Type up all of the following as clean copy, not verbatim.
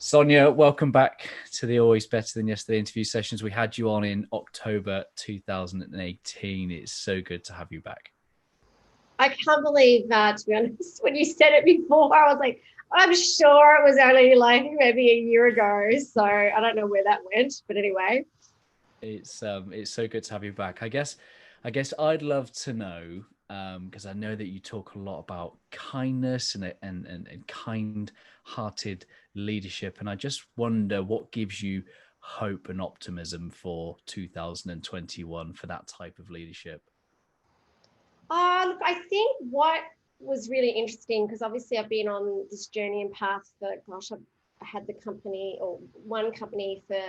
Sonia, welcome back to the Always Better Than Yesterday interview sessions. We had you on in October 2018. It's so good to have you back. I can't believe that, to be honest. When you said it before, I was like, I'm sure it was only like maybe a year ago. So I don't know where that went. But anyway. It's so good to have you back. I guess I'd love to know, because I know that you talk a lot about kindness and kind-hearted leadership. And I just wonder what gives you hope and optimism for 2021 for that type of leadership. Look, I think what was really interesting, because obviously I've been on this journey and path for, gosh, I've had the company or one company for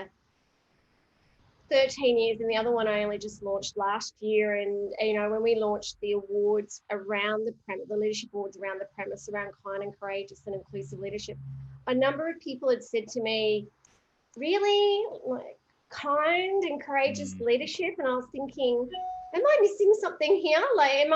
13 years, and the other one I only just launched last year. And when we launched the awards around the premise, the leadership awards around the premise around kind and courageous and inclusive leadership, a number of people had said to me, really, like, kind and courageous leadership? And I was thinking, am I missing something here? Like,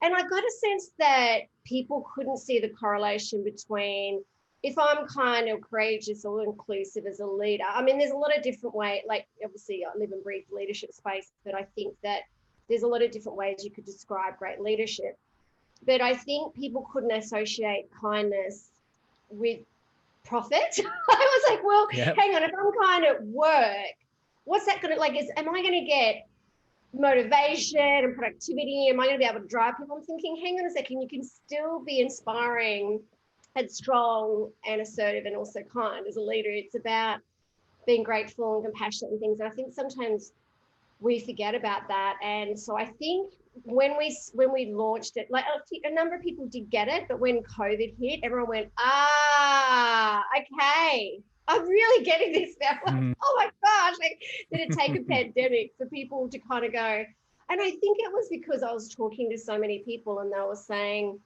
and I got a sense that people couldn't see the correlation between if I'm kind or courageous or inclusive as a leader. I mean, there's a lot of different ways, like obviously I live and breathe the leadership space, but I think that there's a lot of different ways you could describe great leadership. But I think people couldn't associate kindness with profit. I was like, well, Yeah. hang on, if I'm kind at work, what's that going to, like, am I going to get motivation and productivity? Am I going to be able to drive people? I'm thinking, hang on a second, you can still be inspiring and strong and assertive and also kind as a leader. It's about being grateful and compassionate and things. And I think sometimes we forget about that. And so I think when we launched it, like a number of people did get it, but when COVID hit, everyone went, okay, I'm really getting this now. Like, oh my gosh, like, did it take a pandemic for people to kind of go? And I think it was because I was talking to so many people and they were saying,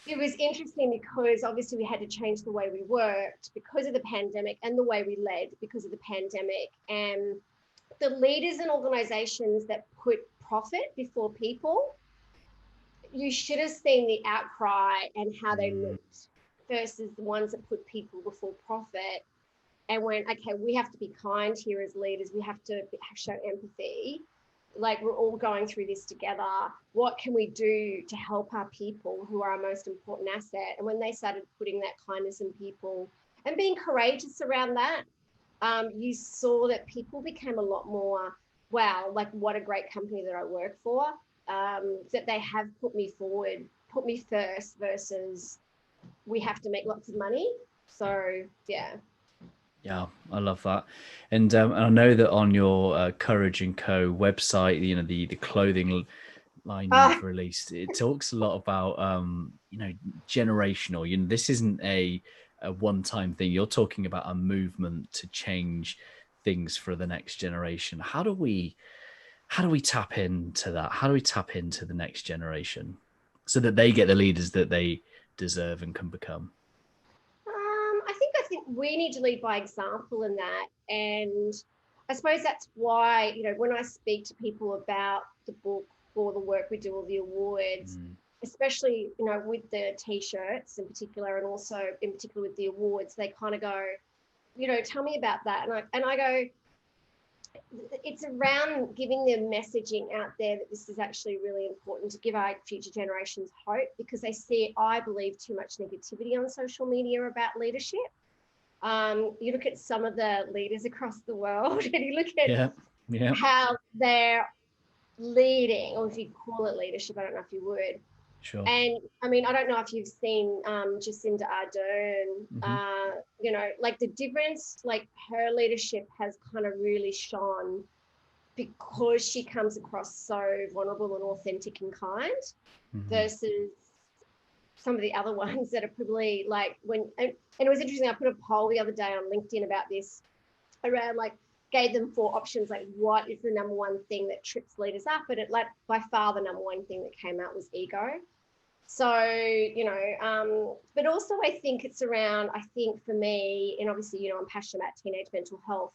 it was interesting because obviously we had to change the way we worked because of the pandemic and the way we led because of the pandemic. And the leaders and organizations that put profit before people, you should have seen the outcry and how they looked versus the ones that put people before profit and went, okay, we have to be kind here as leaders. We have to show empathy. Like, we're all going through this together. What can we do to help our people who are our most important asset? And when they started putting that kindness in people and being courageous around that, you saw that people became a lot more, wow, like, what a great company that I work for, that they have put me forward, put me first versus we have to make lots of money. So, yeah. Yeah, I love that. And I know that on your Courage and Co website, the clothing line Ah, you've released, it talks a lot about generational. This isn't a one-time thing. You're talking about a movement to change things for the next generation. How do we tap into that? How do we tap into the next generation so that they get the leaders that they deserve and can become? I think we need to lead by example in that. And I suppose that's why, when I speak to people about the book or the work we do or the awards, especially, with the T-shirts in particular, and also in particular with the awards, they kind of go, tell me about that. And I go, it's around giving them messaging out there that this is actually really important to give our future generations hope, because they see, I believe, too much negativity on social media about leadership. You look at some of the leaders across the world and you look at Yeah, yeah, how they're leading, or if you call it leadership, I don't know if you would. sure. And I mean, I don't know if you've seen Jacinda Ardern, like the difference, like her leadership has kind of really shone because she comes across so vulnerable and authentic and kind versus some of the other ones that are probably like and it was interesting. I put a poll the other day on LinkedIn about this around, like, gave them 4 options, like, what is the number one thing that trips leaders up? And it, like, by far the number one thing that came out was ego. So, but also I think it's around, I think for me, and obviously, I'm passionate about teenage mental health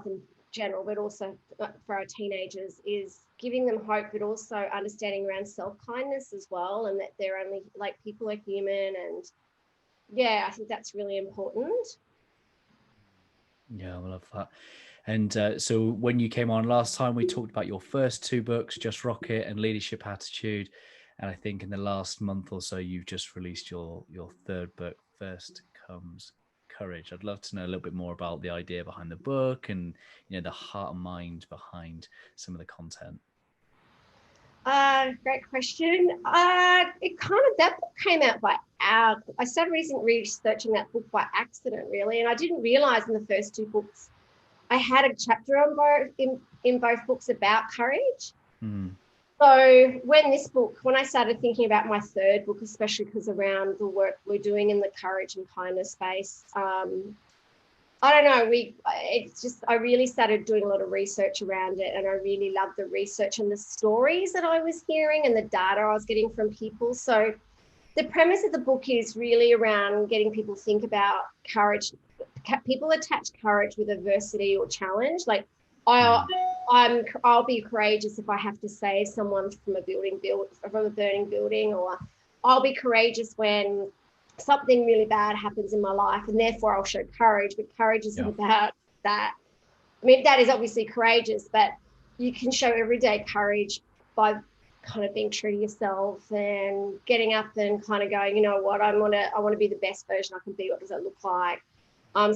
in general, but also for our teenagers, is giving them hope, but also understanding around self-kindness as well, and that they're only, like, people are human, and yeah, I think that's really important. Yeah, I love that. And so when you came on last time, we talked about your first two books, Just Rocket and Leadership Attitude. And I think in the last month or so, you've just released your third book, First Comes Courage. I'd love to know a little bit more about the idea behind the book and, you know, the heart and mind behind some of the content. Great question. That book came out I started researching that book by accident, really, and I didn't realize in the first two books I had a chapter on in both books about courage. Mm. So when I started thinking about my third book, especially because around the work we're doing in the courage and kindness space, I don't know, I really started doing a lot of research around it, and I really loved the research and the stories that I was hearing and the data I was getting from people. So the premise of the book is really around getting people to think about courage. People attach courage with adversity or challenge. Like I'll be courageous if I have to save someone from a burning building, or I'll be courageous when something really bad happens in my life, and therefore I'll show courage. But courage isn't about that. I mean, that is obviously courageous, but you can show everyday courage by kind of being true to yourself and getting up and kind of going, you know what, I want to be the best version I can be. What does that look like?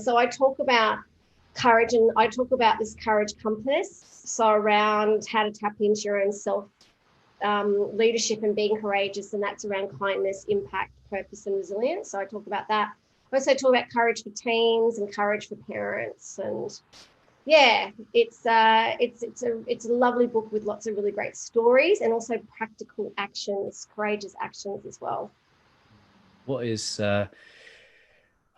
So I talk about courage, and I talk about this courage compass. So around how to tap into your own self leadership and being courageous, and that's around kindness, impact, purpose, and resilience. So I talk about that. I also talk about courage for teens and courage for parents, and yeah, it's a lovely book with lots of really great stories and also practical actions, courageous actions as well. What is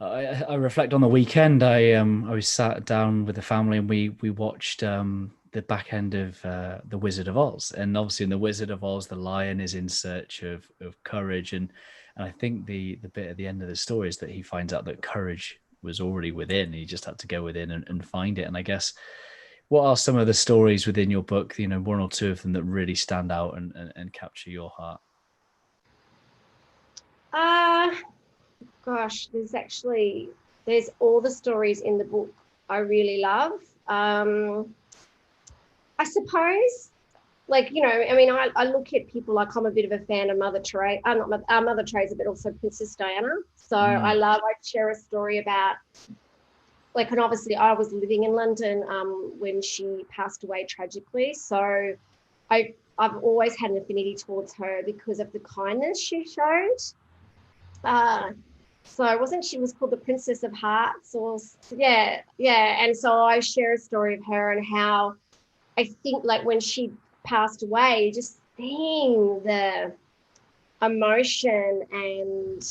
I reflect on the weekend. I was sat down with the family and we watched the back end of The Wizard of Oz, and obviously in The Wizard of Oz, the lion is in search of courage, and I think the bit at the end of the story is that he finds out that courage was already within. He just had to go within and find it. And I guess, what are some of the stories within your book, you know, one or two of them that really stand out and capture your heart? Gosh, there's all the stories in the book I really love. I suppose, like, you know, I mean, I look at people like, I'm a bit of a fan of Mother Teresa, not Mother Teresa, but also Princess Diana. So I share a story about, like, and obviously I was living in London when she passed away tragically. So I've always had an affinity towards her because of the kindness she showed. So she was called the Princess of Hearts, or yeah. And so I share a story of her and how I think, like, when she passed away, just seeing the emotion and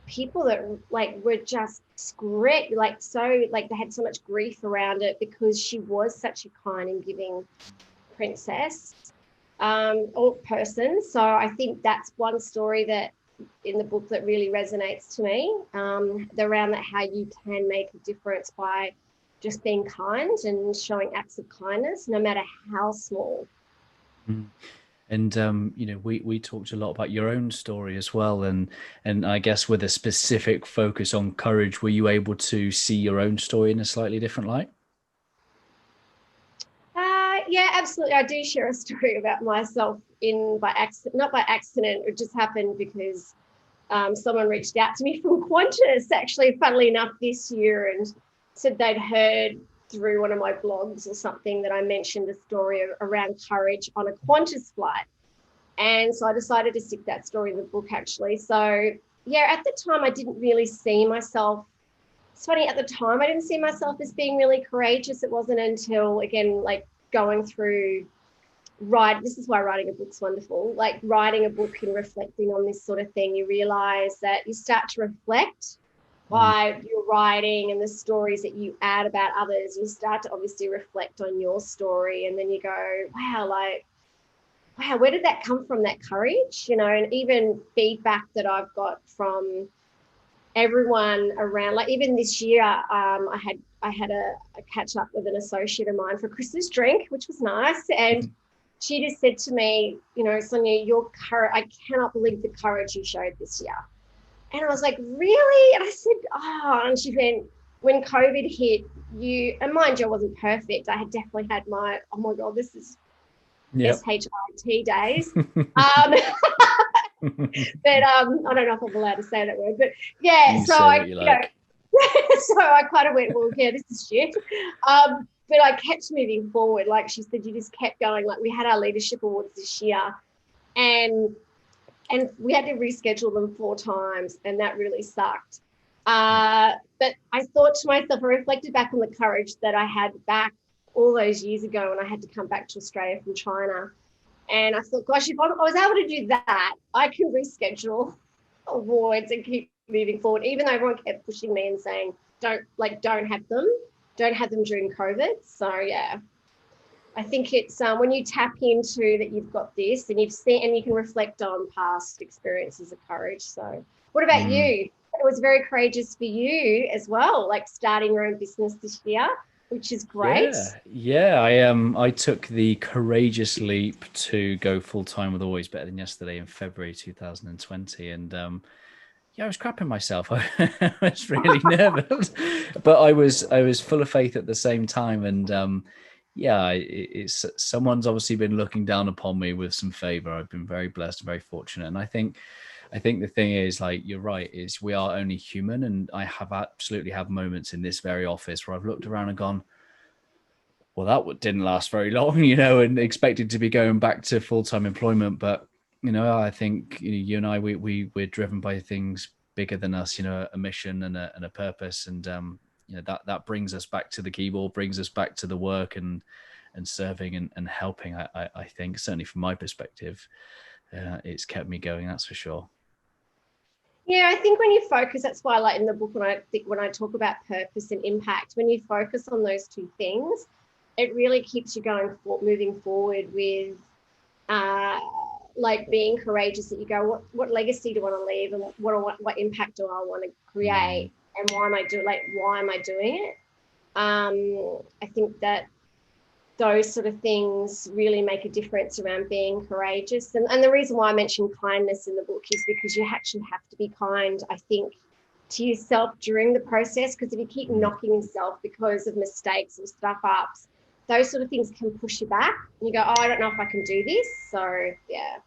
people that, like, were just great, like, so, like, they had so much grief around it because she was such a kind and giving princess or person. So I think that's one story that in the book that really resonates to me, around that, how you can make a difference by just being kind and showing acts of kindness, no matter how small. And you know, we talked a lot about your own story as well, and I guess with a specific focus on courage, were you able to see your own story in a slightly different light? Yeah, absolutely. I do share a story about myself not by accident. It just happened because someone reached out to me from Qantas, actually, funnily enough, this year, and said they'd heard through one of my blogs or something that I mentioned a story around courage on a Qantas flight. And so I decided to stick that story in the book, actually. So, yeah, at the time I didn't really see myself. It's funny, at the time I didn't see myself as being really courageous. It wasn't until, again, like, going through this is why writing a book's wonderful. Like, writing a book and reflecting on this sort of thing, you realize that you start to reflect by your writing and the stories that you add about others. You start to obviously reflect on your story, and then you go, wow, where did that come from, that courage? You know, and even feedback that I've got from everyone around, like, even this year, I had a catch up with an associate of mine for Christmas drink, which was nice, and she just said to me, you know, Sonia, your courage, I cannot believe the courage you showed this year. And I was like, really? And I said, oh, and she went, when COVID hit, and mind you, I wasn't perfect. I had definitely had my, oh my God, this is Yep. SHIT days. But I don't know if I'm allowed to say that word, but yeah, You so say what you like. so I kind of went, well, yeah, this is shit. But I kept moving forward. Like she said, you just kept going. Like we had our leadership awards this year, and we had to reschedule them 4 times, and that really sucked. But I thought to myself, I reflected back on the courage that I had back all those years ago when I had to come back to Australia from China. And I thought, gosh, if I was able to do that, I can reschedule awards and keep moving forward, even though everyone kept pushing me and saying, don't have them during COVID. So yeah, I think it's when you tap into that you've got this and you've seen, and you can reflect on past experiences of courage. So what about you? It was very courageous for you as well, like starting your own business this year, which is great. I took the courageous leap to go full time with Always Better Than Yesterday in February 2020, and I was crapping myself. I was really nervous, but I was full of faith at the same time. And it's someone's obviously been looking down upon me with some favor. I've been very blessed, very fortunate, and I think the thing is, like, you're right, is we are only human, and I have absolutely had moments in this very office where I've looked around and gone, well, that didn't last very long, and expected to be going back to full-time employment. But, I think you and I, we're driven by things bigger than us, a mission and a purpose. And, that brings us back to the keyboard, brings us back to the work and serving and helping. I think, certainly from my perspective, it's kept me going. That's for sure. Yeah, I think when you focus, that's why, like in the book, when I talk about purpose and impact, when you focus on those two things, it really keeps you moving forward with, like being courageous. That you go, what legacy do I want to leave, and what impact do I want to create, and why am I doing it? I think that those sort of things really make a difference around being courageous. And the reason why I mentioned kindness in the book is because you actually have to be kind, I think, to yourself during the process, because if you keep knocking yourself because of mistakes or stuff ups, those sort of things can push you back. And you go, oh, I don't know if I can do this. So, yeah.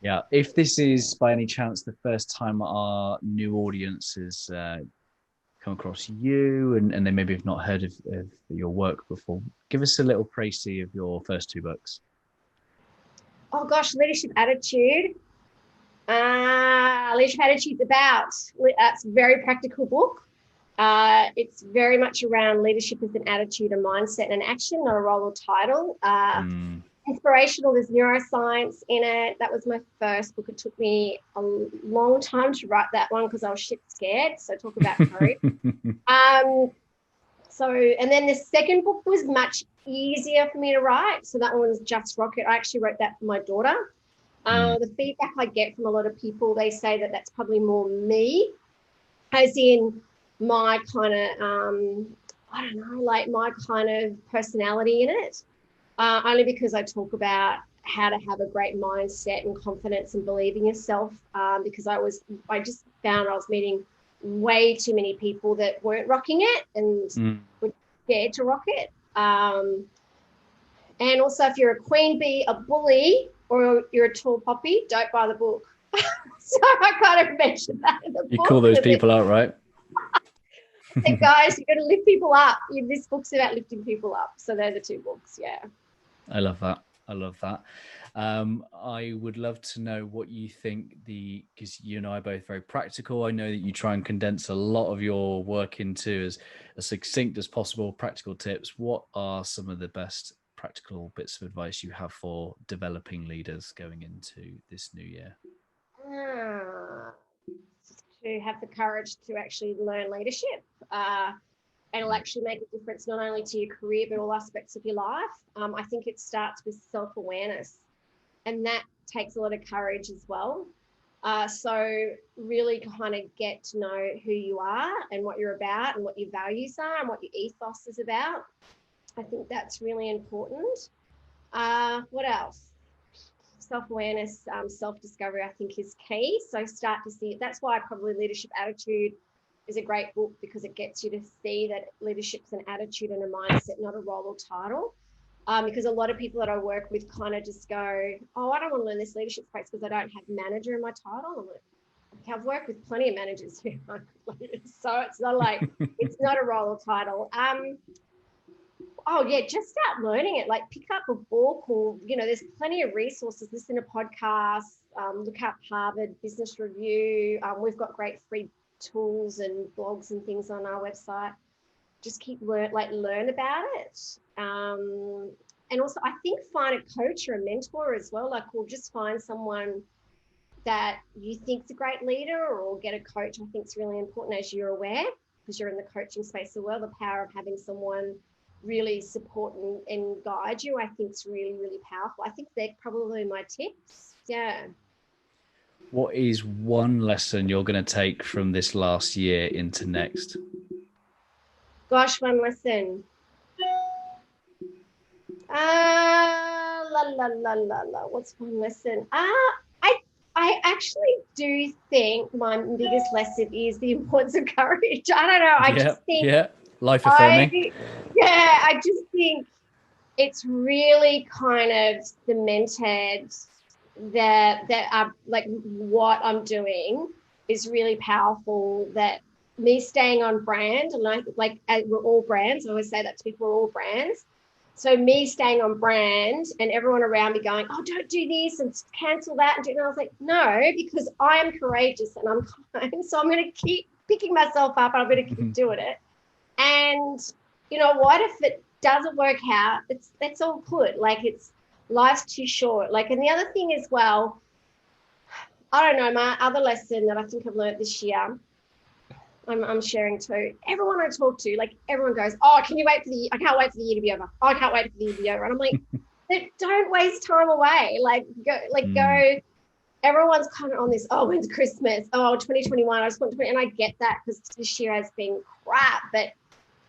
Yeah. If this is by any chance the first time our new audiences come across you and they maybe have not heard of your work before, give us a little précis of your first 2 books. Oh gosh, Leadership Attitude. Leadership Attitude's it's a very practical book. It's very much around leadership as an attitude, a mindset, and an action, not a role or title. Inspirational, there's neuroscience in it. That was my first book. It took me a long time to write that one because I was shit scared. So talk about courage. And then the second book was much easier for me to write. So that one was Just Rocket. I actually wrote that for my daughter. The feedback I get from a lot of people, they say that that's probably more me, as in my kind of, I don't know, like my kind of personality in it. Only because I talk about how to have a great mindset and confidence and believe in yourself, because I just found I was meeting way too many people that weren't rocking it and were scared to rock it. And also, if you're a queen bee, a bully, or you're a tall poppy, don't buy the book. So I kind of mentioned that in the book. You call those people out, right? I said, guys, you're going to lift people up. This book's about lifting people up. So they're the 2 books, yeah. I love that. I would love to know what you think because you and I are both very practical. I know that you try and condense a lot of your work into as succinct as possible, practical tips. What are some of the best practical bits of advice you have for developing leaders going into this new year? To have the courage to actually learn leadership. And it'll actually make a difference not only to your career, but all aspects of your life. I think it starts with self-awareness, and that takes a lot of courage as well. So really kind of get to know who you are and what you're about and what your values are and what your ethos is about. I think that's really important. What else? self-awareness, self-discovery, I think is key. So start to see, that's why probably Leadership Attitude is a great book, because it gets you to see that leadership's an attitude and a mindset, not a role or title. Because a lot of people that I work with kind of just go, oh, I don't want to learn this leadership space because I don't have manager in my title. I'm like, I've worked with plenty of managers who aren't leaders, so it's not like, it's not a role or title. Oh yeah, just start learning it. Like pick up a book, or there's plenty of resources. Listen to podcasts. Look up Harvard Business Review. We've got great free tools and blogs and things on our website. Just keep learn about it. And also, I think find a coach or a mentor as well. Like, or just find someone that you think's a great leader, or get a coach. I think it's really important, as you're aware, because you're in the coaching space as well. The power of having someone really support and guide you, I think is really, really powerful. I think they're probably my tips. Yeah. What is one lesson you're going to take from this last year into next? Gosh, one lesson. What's one lesson? I actually do think my biggest lesson is the importance of courage. I don't know. I just think life affirming. I just think it's really kind of cemented that like what I'm doing is really powerful. That me staying on brand, and we're all brands. I always say that to people, we're all brands. So me staying on brand and everyone around me going, oh, don't do this and cancel that. And I was like, no, because I am courageous and I'm kind. So I'm going to keep picking myself up and I'm going to keep doing it. And you know what? If it doesn't work out, that's all good. Like, life's too short. Like, and the other thing as well, I don't know, my other lesson that I think I've learned this year, I'm sharing too. Everyone I talk to, like everyone goes, oh, I can't wait for the year to be over. Oh, I can't wait for the year to be over. And I'm like, don't waste time away. Go. Everyone's kind of on this, oh, when's Christmas? Oh, 2021. I just want to, and I get that because this year has been crap, but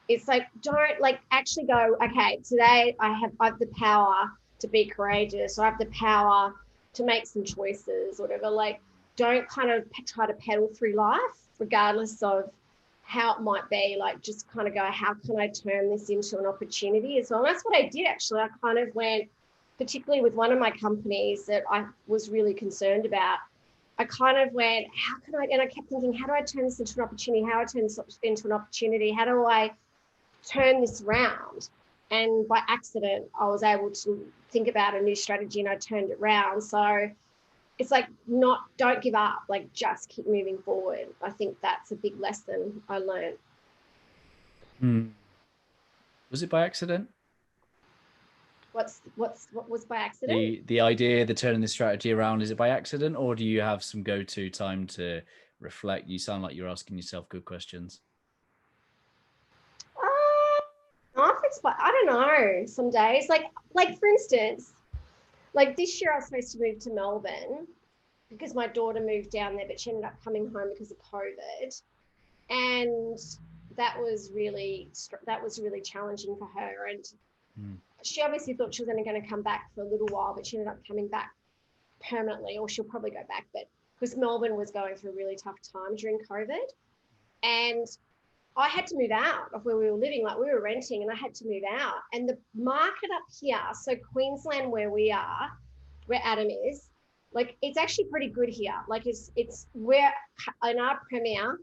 it's like, don't actually go, okay, today I have the power to be courageous. I have the power to make some choices, whatever. Like, don't kind of try to pedal through life, regardless of how it might be. Like, just kind of go, how can I turn this into an opportunity as well? And that's what I did, actually. I kind of went, particularly with one of my companies that I was really concerned about, I kind of went, how can I, and I kept thinking, how do I turn this into an opportunity? How do I turn this into an opportunity? How do I turn this around? And by accident, I was able to think about a new strategy and I turned it around. So it's like, don't give up, like just keep moving forward. I think that's a big lesson I learned. Was it by accident? What was by accident? The idea, the turning the strategy around, is it by accident, or do you have some go-to time to reflect? You sound like you're asking yourself good questions. I don't know, some days, like for instance, like this year I was supposed to move to Melbourne because my daughter moved down there, but she ended up coming home because of COVID. And that was really challenging for her. And she obviously thought she was only going to come back for a little while, but she ended up coming back permanently, or she'll probably go back. But because Melbourne was going through a really tough time during COVID, and I had to move out of where we were living. Like, we were renting and I had to move out. And the market up here, so Queensland, where we are, where Adam is, like, it's actually pretty good here. Like, it's where in our premier,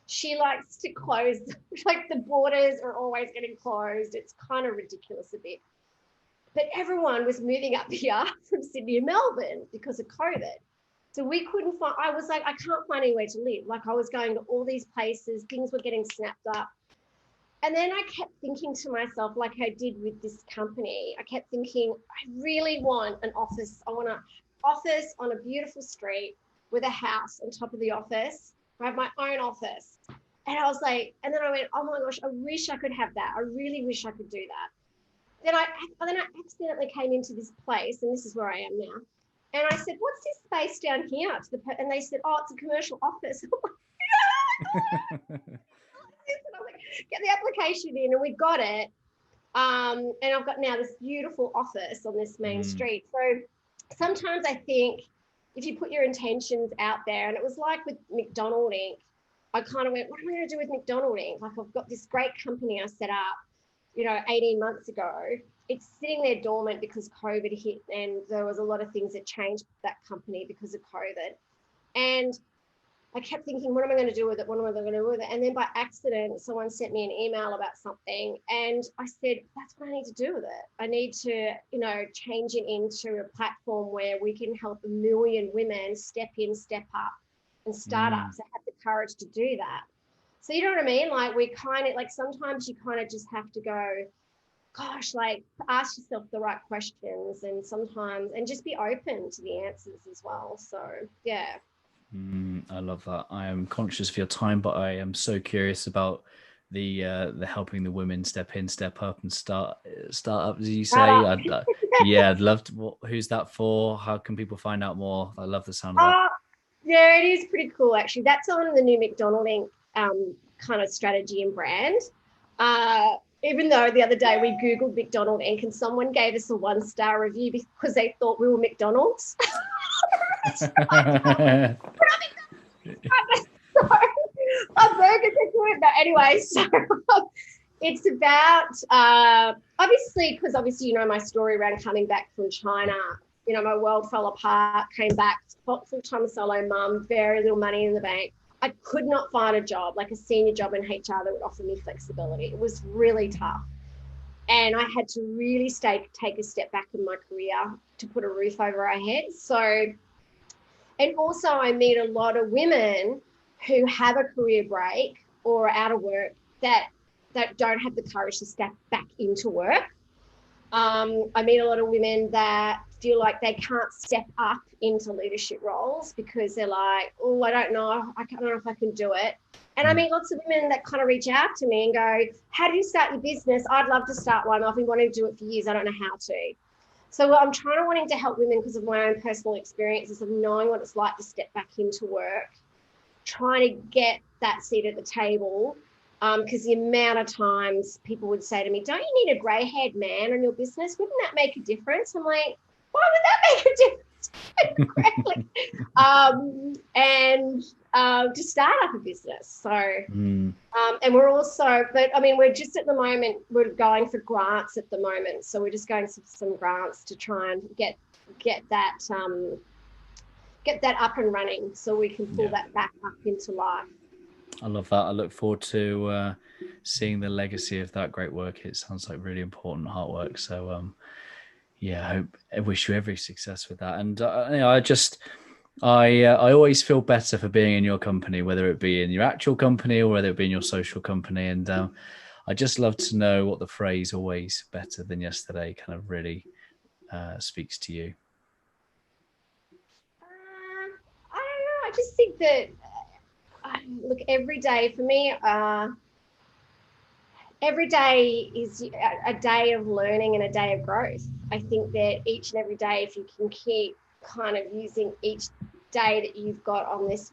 she likes to close, like the borders are always getting closed. It's kind of ridiculous a bit. But everyone was moving up here from Sydney and Melbourne because of COVID. So we couldn't find, I was like, I can't find anywhere to live. Like, I was going to all these places, things were getting snapped up. And then I kept thinking to myself, like I did with this company, I kept thinking, I really want an office. I want an office on a beautiful street with a house on top of the office. I have my own office. And I was like, and then I went, oh my gosh, I wish I could have that. I really wish I could do that. Then I accidentally came into this place, and this is where I am now. And I said, what's this space down here? And they said, oh, it's a commercial office. I'm like, get the application in, and we got it. And I've got now this beautiful office on this main street. So sometimes I think if you put your intentions out there, and it was like with McDonald Inc., I kind of went, what am I going to do with McDonald Inc? Like, I've got this great company I set up, 18 months ago. It's sitting there dormant because COVID hit, and there was a lot of things that changed that company because of COVID. And I kept thinking, what am I going to do with it? What am I going to do with it? And then by accident, someone sent me an email about something, and I said, that's what I need to do with it. I need to, change it into a platform where we can help 1 million women step in, step up, and startups that have the courage to do that. So you know what I mean? Like, we kind of, like, sometimes you kind of just have to go, gosh, like, ask yourself the right questions, and sometimes, and just be open to the answers as well. So yeah. I love that. I am conscious of your time, but I am so curious about the helping the women step in, step up, and start up, as you say. I'd love to. Who's that for? How can people find out more? I love the sound of that. Yeah, it is pretty cool, actually. That's on the new McDonald Inc. Kind of strategy and brand. Even though the other day we Googled McDonald Inc. and someone gave us a 1-star review because they thought we were McDonald's. Anyway, so it's about obviously my story around coming back from China. My world fell apart, came back, full-time solo mum, very little money in the bank. I could not find a job, like a senior job in HR, that would offer me flexibility. It was really tough. And I had to really take a step back in my career to put a roof over our heads. So, and also I meet a lot of women who have a career break or are out of work that don't have the courage to step back into work. I meet a lot of women that feel like they can't step up into leadership roles because they're like, oh, I don't know if I can do it. And I meet lots of women that kind of reach out to me and go, how do you start your business? I'd love to start one. I've been wanting to do it for years. I don't know how to. So I'm wanting to help women because of my own personal experiences of knowing what it's like to step back into work, trying to get that seat at the table. Because the amount of times people would say to me, don't you need a grey-haired man on your business? Wouldn't that make a difference? I'm like, why would that make a difference? To start up a business. So, and we're also, we're just at the moment, we're going for grants at the moment. So we're just going for some grants to try and get that up and running so we can pull that back up into life. I love that. I look forward to seeing the legacy of that great work. It sounds like really important hard work. So, I wish you every success with that. And I always feel better for being in your company, whether it be in your actual company or whether it be in your social company. And I just love to know what the phrase "always better than yesterday" kind of really speaks to you. I don't know. I just think that. Look, every day for me, every day is a day of learning and a day of growth. I think that each and every day, if you can keep kind of using each day that you've got on this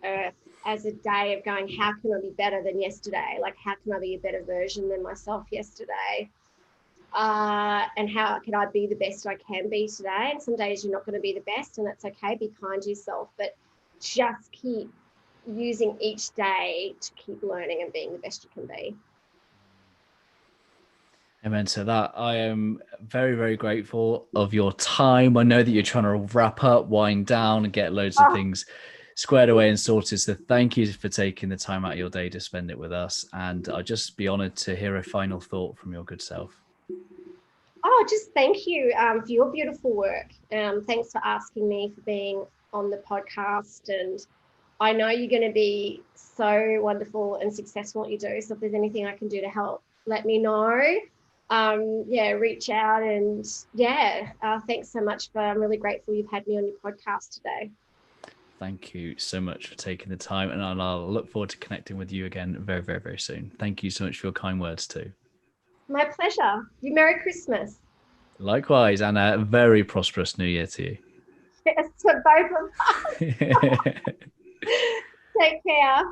earth as a day of going, how can I be better than yesterday? Like, how can I be a better version than myself yesterday? And how can I be the best I can be today? And some days you're not going to be the best, and that's okay. Be kind to yourself, but just keep using each day to keep learning and being the best you can be. Amen to that. I am very, very grateful of your time. I know that you're trying to wrap up, wind down, and get loads of things squared away and sorted. So thank you for taking the time out of your day to spend it with us. And I'll just be honored to hear a final thought from your good self. Oh, just thank you for your beautiful work. Thanks for asking me, for being on the podcast. And I know you're going to be so wonderful and successful at what you do. So if there's anything I can do to help, let me know. Reach out. And thanks so much. I'm really grateful you've had me on your podcast today. Thank you so much for taking the time. And I'll look forward to connecting with you again very, very, very soon. Thank you so much for your kind words too. My pleasure. You Merry Christmas. Likewise. And a very prosperous New Year to you. Yes, to both of us. Take care.